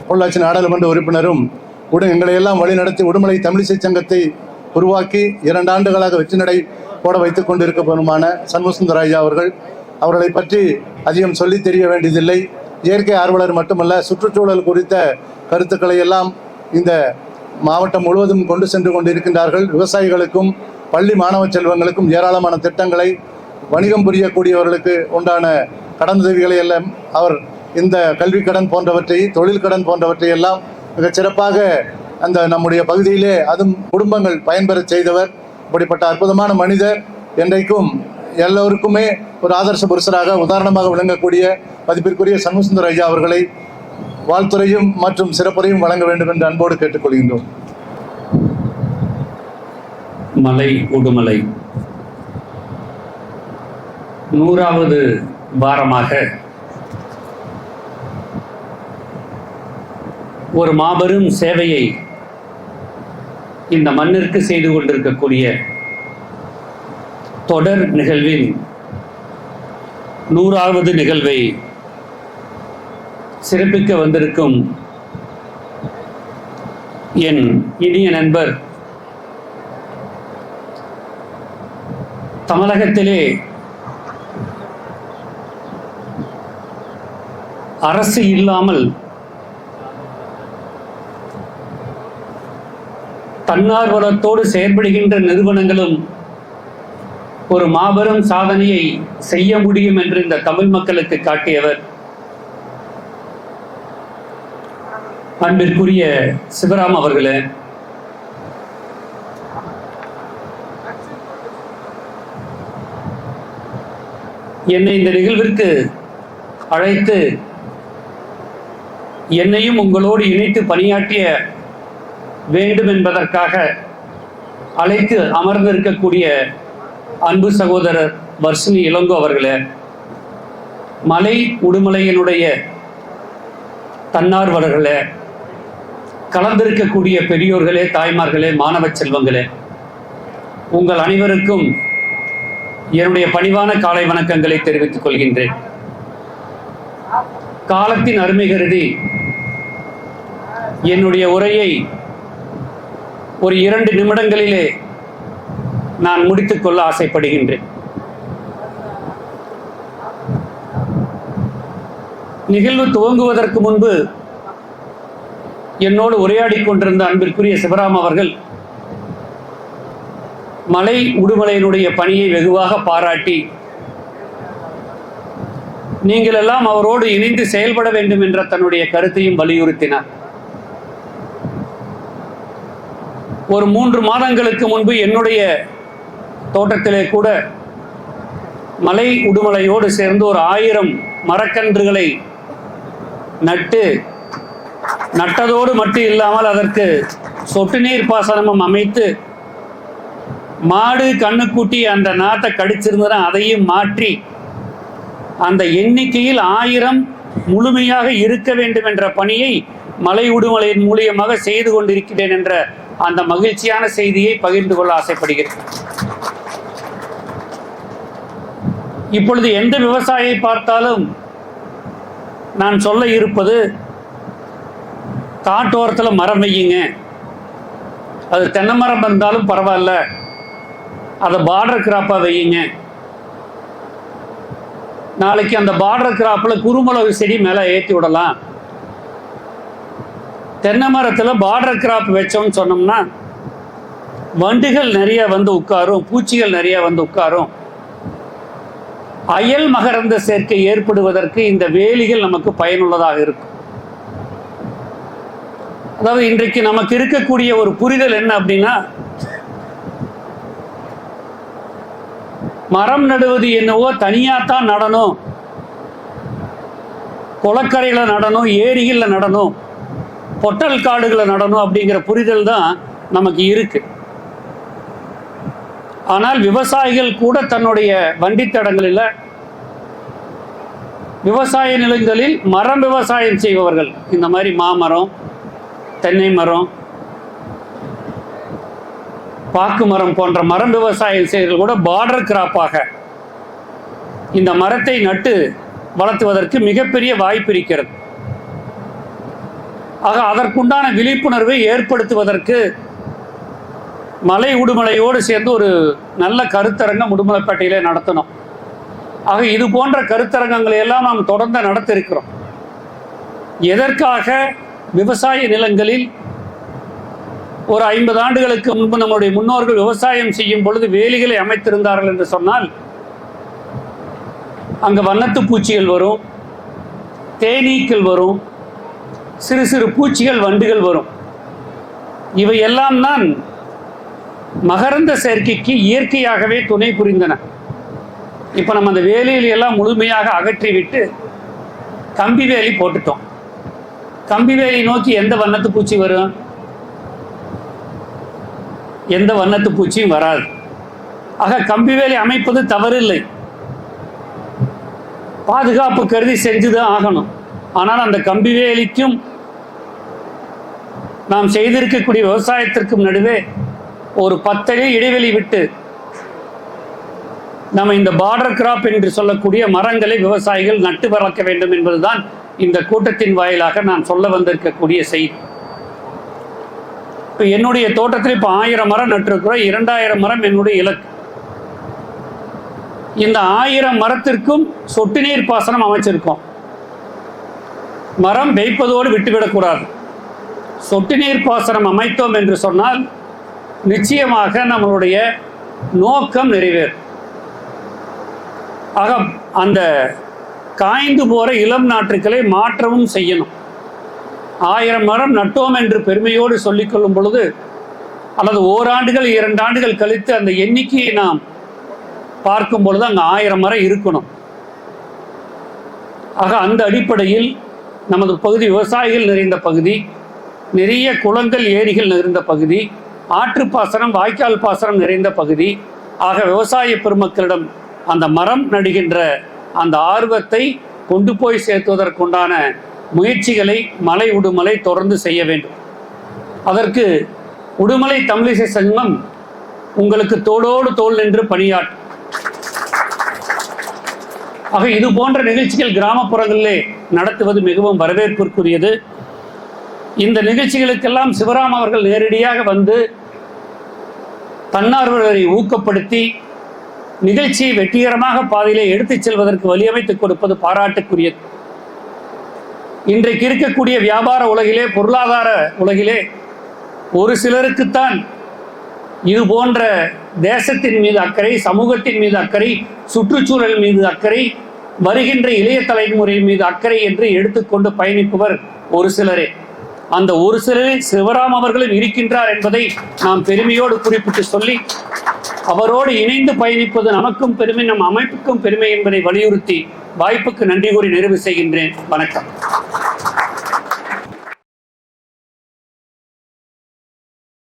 பொள்ளாச்சி நாடாளுமன்ற உறுப்பினரும் எங்களை எல்லாம் வழிநடத்தி உடுமலை தமிழிசை சங்கத்தை உருவாக்கி 2 ஆண்டுகளாக வெற்றி நடை போட வைத்துக் கொண்டிருக்கப்படுமான சண்முகசுந்தர ஐயா அவர்களை பற்றி அதிகம் சொல்லி தெரிய வேண்டியதில்லை. இயற்கை ஆர்வலர் மட்டுமல்ல, சுற்றுச்சூழல் குறித்த கருத்துக்களை எல்லாம் இந்த மாவட்டம் முழுவதும் கொண்டு சென்று கொண்டிருக்கின்றார்கள். விவசாயிகளுக்கும் பள்ளி மாணவ செல்வங்களுக்கும் ஏராளமான திட்டங்களை, வணிகம் புரியக்கூடியவர்களுக்கு உண்டான கடனுதவிகளை எல்லாம் அவர் இந்த கல்வி கடன் போன்றவற்றை, தொழில் கடன் போன்றவற்றை எல்லாம் மிகச் சிறப்பாக அந்த நம்முடைய பகுதியிலே அதுவும் குடும்பங்கள் பயன்பெற செய்தவர். இப்படிப்பட்ட அற்புதமான மனிதர் என்றைக்கும் எல்லோருக்குமே ஒரு ஆதர்ச புருஷராக உதாரணமாக விளங்கக்கூடிய மதிப்பிற்குரிய சண்முகசுந்தர ஐயா அவர்களை வாழ்த்துறையும் மற்றும் சிறப்புரையும் வழங்க வேண்டும் என்று அன்போடு கேட்டுக்கொள்கின்றோம். மலை உடுமலை 100வது வாரமாக ஒரு மாபெரும் சேவையை இந்த மண்ணிற்கு செய்து கொண்டிருக்கக்கூடிய தொடர் நிகழ்வின் 100வது நிகழ்வை சிறப்பிக்க வந்திருக்கும் என் இனிய நண்பர், தமிழகத்திலே அரசு இல்லாமல் தன்னார்வலத்தோடு செயல்படுகின்ற நிறுவனங்களும் ஒரு மாபெரும் சாதனையை செய்ய முடியும் என்று இந்த தமிழ் மக்களுக்கு காட்டியவர் அன்பிற்குரிய சிவராம் அவர்களே. என்னை இந்த நிகழ்விற்கு அழைத்து என்னையும் உங்களோடு இணைத்து பணியாற்றிய வேண்டும் என்பதற்காக அழைத்து அமர்ந்திருக்கக்கூடிய அன்பு சகோதரர் வர்ஷினி இளங்கோ அவர்களே, மலை உடுமலையினுடைய தன்னார்வலர்களே, கலந்திருக்கக்கூடிய பெரியோர்களே, தாய்மார்களே, மாணவ செல்வங்களே, உங்கள் அனைவருக்கும் என்னுடைய பணிவான காலை வணக்கங்களை தெரிவித்துக் கொள்கின்றேன். காலத்தின் அருமை கருதி என்னுடைய உரையை ஒரு 2 நிமிடங்களிலே நான் முடித்துக் கொள்ள ஆசைப்படுகின்றேன். நிகழ்வு துவங்குவதற்கு முன்பு என்னோடு உரையாடி கொண்டிருந்த அன்பிற்குரிய சிவராம் அவர்கள் மலை உடுமலையினுடைய பணியை வெகுவாக பாராட்டி, நீங்கள் எல்லாம் அவரோடு இணைந்து செயல்பட வேண்டும் என்ற தன்னுடைய கருத்தையும் வலியுறுத்தினார். ஒரு 3 மாதங்களுக்கு முன்பு என்னுடைய தோட்டத்திலே கூட மலை உடுமலையோடு சேர்ந்து ஒரு 1000 மரக்கன்றுகளை நட்டதோடு மட்டும் இல்லாமல் அதற்கு சொட்டு நீர் பாசனமும் அமைத்து, மாடு கண்ணுக்குட்டி அந்த நாட்டை கடிச்சிருந்தா அதையும் மாற்றி அந்த எண்ணிக்கையில் 1000 முழுமையாக இருக்க வேண்டும் என்ற பணியை மலை உடுமலையின் மூலியமாக செய்து கொண்டிருக்கிறேன் என்ற அந்த மகிழ்ச்சியான செய்தியை பகிர்ந்து கொள்ள ஆசைப்படுகிறேன். இப்பொழுது எந்த விவசாயியை பார்த்தாலும் நான் சொல்ல இருப்பது, காட்டோரத்தில் மரம் வையுங்க, அது தென்னை மரம் வந்தாலும் பரவாயில்ல, அதை பார்டர் கிராப்பாக வையுங்க. நாளைக்கு அந்த பார்டர் கிராப்பில் குறுமிளகு செடி மேலே ஏற்றி விடலாம். தென்னை மரத்தில் பார்டர் கிராப் வச்சோம்னு சொன்னோம்னா வண்டுகள் நிறைய வந்து உட்காரும், பூச்சிகள் நிறைய வந்து உட்காரும். அயல் மகரந்த சேர்க்கை ஏற்படுவதற்கு இந்த வேலிகள் நமக்கு பயனுள்ளதாக இருக்கும். அதாவது இன்றைக்கு நமக்கு இருக்கக்கூடிய ஒரு புரிதல் என்ன அப்படின்னா, மரம் நடுவது என்னவோ தனியாத்தான் நடணும், குளக்கரைகளை நடணும், ஏரிகளில் நடணும், பொட்டல் காடுகளை நடணும் அப்படிங்கிற புரிதல் தான் நமக்கு இருக்கு. ஆனால் விவசாயிகள் கூட தன்னுடைய வண்டித்தடங்களில், விவசாய நிலங்களில் மரம் விவசாயம் செய்பவர்கள், இந்த மாதிரி மாமரம், தென்னை மரம், பாக்கு மரம் போன்ற மரம் விவசாயம் செய்வர்கள் கூட பார்டர் கிராப்பாக இந்த மரத்தை நட்டு வளர்த்துவதற்கு மிகப்பெரிய வாய்ப்பு இருக்கிறது. ஆக அதற்குண்டான விழிப்புணர்வை ஏற்படுத்துவதற்கு மலை உடுமலையோடு சேர்ந்து ஒரு நல்ல கருத்தரங்கம் உடுமலைப்பேட்டையிலே நடத்தணும். ஆக இது போன்ற கருத்தரங்கங்களை எல்லாம் நாம் தொடர்ந்து நடத்த இருக்கிறோம். எதற்காக? விவசாய நிலங்களில் ஒரு 50 ஆண்டுகளுக்கு முன்பு நம்முடைய முன்னோர்கள் விவசாயம் செய்யும் பொழுது வேலிகளை அமைத்திருந்தார்கள் என்று சொன்னால் அங்கே வண்ணத்து பூச்சிகள் வரும், தேனீக்கள் வரும், சிறு சிறு பூச்சிகள் வண்டுகள் வரும். இவை எல்லாம் தான் மகரந்த சேர்க்கைக்கு இயற்கையாகவே துணை புரிந்தன. இப்போ நம்ம அந்த வேலியில் எல்லாம் முழுமையாக அகற்றிவிட்டு கம்பி வேலி போட்டுட்டோம். கம்பி வேலி நோக்கி எந்த வண்ணத்து பூச்சி வரும்? எந்த வண்ணத்து பூச்சியும் வராது. ஆக கம்பி வேலி அமைப்பது தவறில்லை, பாதுகாப்பு கருதி செஞ்சுதான் ஆகணும். ஆனால் அந்த கம்பி வேலிக்கும் நாம் செய்திருக்கக்கூடிய விவசாயத்திற்கும் நடுவே ஒரு 10 அடி இடைவெளி விட்டு நம்ம இந்த பார்டர் கிராப் என்று சொல்லக்கூடிய மரங்களை விவசாயிகள் நட்டு வளர்க்க வேண்டும் என்பதுதான் இந்த கூட்டத்தின் வாயிலாக நான் சொல்ல வந்திருக்கக்கூடிய செய்தி. இப்போ என்னுடைய தோட்டத்தில் இப்போ 1000 மரம் நட்டிருக்கிறோம். 2000 மரம் என்னுடைய இலக்கு. இந்த 1000 மரத்திற்கும் சொட்டு நீர் பாசனம் அமைச்சிருக்கோம். மரம் வைப்பதோடு விட்டுவிடக்கூடாது. சொட்டு நீர் பாசனம் அமைத்தோம் என்று சொன்னால் நிச்சயமாக நம்மளுடைய நோக்கம் நிறைவேறும். ஆக அந்த காய்ந்து போகிற இளம் நாற்றுக்களை மாற்றவும் செய்யணும். 1000 மரம் நட்டோம் என்று பெருமையோடு சொல்லிக்கொள்ளும் பொழுது அல்லது ஓராண்டுகள் 2 ஆண்டுகள் கழித்து அந்த எண்ணிக்கையை நாம் பார்க்கும் பொழுது அங்கே 1000 மரம் இருக்கணும். ஆக அந்த அடிப்படையில் நமது பகுதி விவசாயிகள் நிறைந்த பகுதி, நிறைய குளங்கள் ஏரிகள் நிறைந்த பகுதி, ஆற்றுப்பாசனம் வாய்க்கால் பாசனம் நிறைந்த பகுதி. ஆக விவசாய பெருமக்களிடம் அந்த மரம் நடுகின்ற அந்த ஆர்வத்தை கொண்டு போய் சேர்த்துவதற்குண்டான முயற்சிகளை மலை உடுமலை தொடர்ந்து செய்ய வேண்டும். அதற்கு உடுமலை தமிழிசை சங்கம் உங்களுக்கு தோளோடு தோள் நின்று பணியாற்றும். ஆக இது போன்ற நிகழ்ச்சிகள் கிராமப்புறங்களிலே நடத்துவது மிகவும் வரவேற்பிற்குரியது. இந்த நிகழ்ச்சிகளுக்கெல்லாம் சிவராம் அவர்கள் நேரடியாக வந்து தன்னார்வலரை ஊக்கப்படுத்தி நிகழ்ச்சியை வெற்றிகரமாக பாதையிலே எடுத்துச் செல்வதற்கு வழியமைத்துக் கொடுப்பது பாராட்டுக்குரியது. இன்றைக்கு இருக்கக்கூடிய வியாபார உலகிலே, பொருளாதார உலகிலே ஒரு சிலருக்குத்தான் இது போன்ற தேசத்தின் மீது அக்கறை, சமூகத்தின் மீது அக்கறை, சுற்றுச்சூழல் மீது அக்கறை, வருகின்ற இளைய தலைமுறை மீது அக்கறை என்று எடுத்துக்கொண்டு பயணிப்பவர் ஒரு சிலரே. அந்த ஒரு சிலரில் சிவராம் அவர்களும் இருக்கின்றார் என்பதை நாம் பெருமையோடு குறிப்பிட்டு சொல்லி, அவரோடு இணைந்து பயணிப்பது நமக்கும் பெருமை, நம் அமைப்புக்கும் பெருமை என்பதை வலியுறுத்தி வாய்ப்புக்கு நன்றி கூறி நிறைவு செய்கின்றேன். வணக்கம்.